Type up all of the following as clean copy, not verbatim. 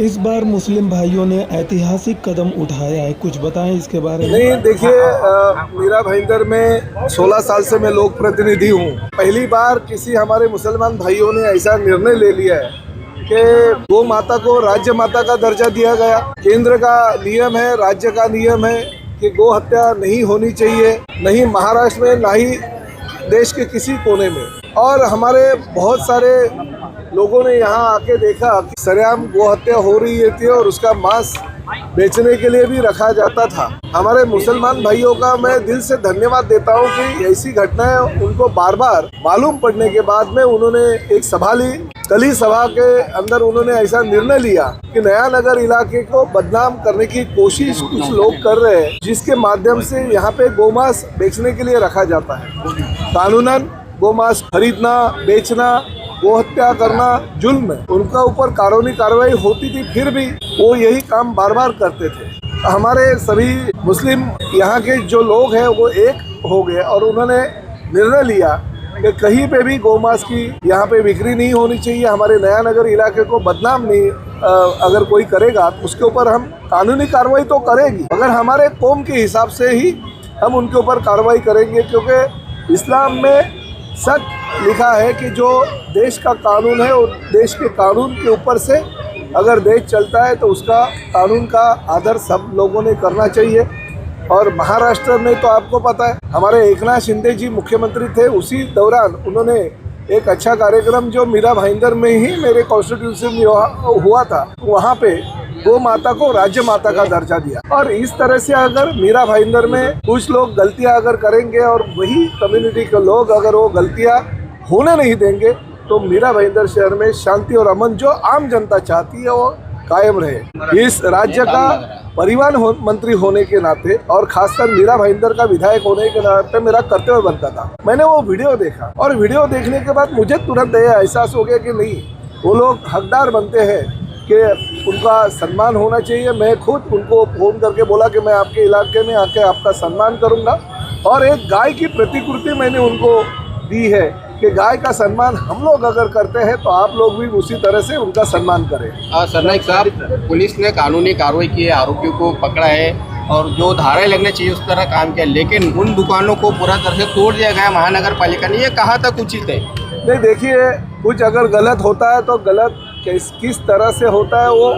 इस बार मुस्लिम भाइयों ने ऐतिहासिक कदम उठाया है, कुछ बताएं इसके बारे में। नहीं, देखिए, मीरा भाईंदर में 16 साल से मैं लोक प्रतिनिधि हूँ। पहली बार किसी हमारे मुसलमान भाइयों ने ऐसा निर्णय ले लिया है कि गौ माता को राज्य माता का दर्जा दिया गया। केंद्र का नियम है, राज्य का नियम है कि गौ हत्या नहीं होनी चाहिए, नहीं महाराष्ट्र में, ना ही देश के किसी कोने में। और हमारे बहुत सारे लोगों ने यहाँ आके देखा कि सरेआम गौ हत्या हो रही थी और उसका मांस बेचने के लिए भी रखा जाता था। हमारे मुसलमान भाइयों का मैं दिल से धन्यवाद देता हूँ कि ऐसी घटनाएं उनको बार बार मालूम पड़ने के बाद में उन्होंने एक सभा ली। कल ही सभा के अंदर उन्होंने ऐसा निर्णय लिया कि नया नगर इलाके को बदनाम करने की कोशिश कुछ लोग कर रहे हैं, जिसके माध्यम से यहाँ पे गोमांस बेचने के लिए रखा जाता है। कानूनन गोमांस खरीदना, बेचना, गौ हत्या करना जुल्म है। उनका ऊपर कानूनी कार्रवाई होती थी, फिर भी वो यही काम बार बार करते थे। हमारे सभी मुस्लिम यहाँ के जो लोग हैं वो एक हो गए और उन्होंने निर्णय लिया कि कहीं पे भी गोमांस की यहाँ पे बिक्री नहीं होनी चाहिए। हमारे नया नगर इलाके को बदनाम नहीं अगर कोई करेगा तो उसके ऊपर हम कानूनी कार्रवाई तो करेंगे, मगर हमारे कौम के हिसाब से ही हम उनके ऊपर कार्रवाई करेंगे, क्योंकि इस्लाम में सच लिखा है कि जो देश का कानून है वो देश के कानून के ऊपर से अगर देश चलता है तो उसका कानून का आदर सब लोगों ने करना चाहिए। और महाराष्ट्र में तो आपको पता है, हमारे एकनाथ शिंदे जी मुख्यमंत्री थे, उसी दौरान उन्होंने एक अच्छा कार्यक्रम जो मीरा भाईंदर में ही मेरे कॉन्स्टिट्यूंसी में हुआ था, वहाँ पे गौ माता को राज्य माता का दर्जा दिया। और इस तरह से अगर मीरा भाईंदर में कुछ लोग गलतियां अगर करेंगे और वही कम्युनिटी के लोग अगर वो गलतियां होने नहीं देंगे तो मीरा भाईंदर शहर में शांति और अमन जो आम जनता चाहती है वो कायम रहे। इस राज्य का परिवहन मंत्री होने के नाते और खासकर मीरा भाईंदर का विधायक होने के नाते मेरा कर्तव्य बनता था। मैंने वो वीडियो देखा और वीडियो देखने के बाद मुझे तुरंत यह एहसास हो गया कि नहीं, वो लोग हकदार बनते हैं कि उनका सम्मान होना चाहिए। मैं खुद उनको फ़ोन करके बोला कि मैं आपके इलाके में आके आपका सम्मान करूंगा और एक गाय की प्रतिकृति मैंने उनको दी है कि गाय का सम्मान हम लोग अगर करते हैं तो आप लोग भी उसी तरह से उनका सम्मान करें। सरनाइक साहब, पुलिस ने कानूनी कार्रवाई की है, आरोपियों को पकड़ा है और जो धाराएं लगने चाहिए उस तरह काम किया, लेकिन उन दुकानों को पूरा तरह से तोड़ दिया गया महानगर पालिका ने। ये कहाँ तक उचित है? नहीं, देखिए, कुछ अगर गलत होता है तो गलत किस तरह से होता है वो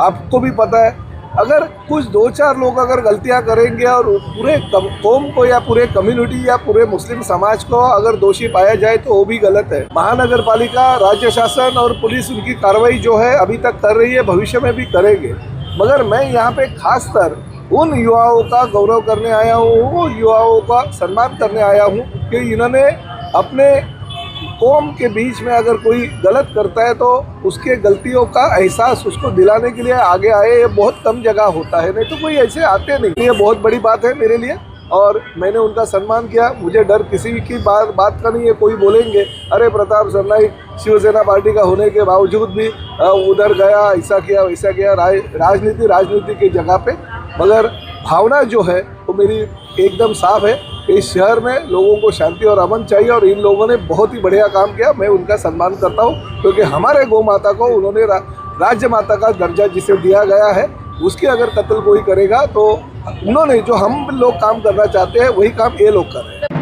आपको भी पता है। अगर कुछ 2-4 लोग अगर गलतियां करेंगे और पूरे कौम को या पूरे कम्युनिटी या पूरे मुस्लिम समाज को अगर दोषी पाया जाए तो वो भी गलत है। महानगर पालिका, राज्य शासन और पुलिस उनकी कार्रवाई जो है अभी तक कर रही है, भविष्य में भी करेंगे। मगर मैं यहाँ पे खासकर उन युवाओं का गौरव करने आया हूँ, वो युवाओं का सम्मान करने आया हूँ कि इन्होंने अपने कौम के बीच में अगर कोई गलत करता है तो उसके गलतियों का एहसास उसको दिलाने के लिए आगे आए। ये बहुत कम जगह होता है, नहीं तो कोई ऐसे आते नहीं। ये बहुत बड़ी बात है मेरे लिए और मैंने उनका सम्मान किया। मुझे डर किसी की बात का नहीं है। कोई बोलेंगे अरे प्रताप सरनाइक शिवसेना पार्टी का होने के बावजूद भी उधर गया, ऐसा किया वैसा किया। राजनीति की जगह पे, मगर भावना जो है वो मेरी एकदम साफ है। इस शहर में लोगों को शांति और अमन चाहिए और इन लोगों ने बहुत ही बढ़िया काम किया। मैं उनका सम्मान करता हूँ क्योंकि हमारे गौ माता को उन्होंने राज्य माता का दर्जा जिसे दिया गया है, उसके अगर कत्ल कोई करेगा तो उन्होंने जो हम लोग काम करना चाहते हैं वही काम ये लोग कर रहे हैं।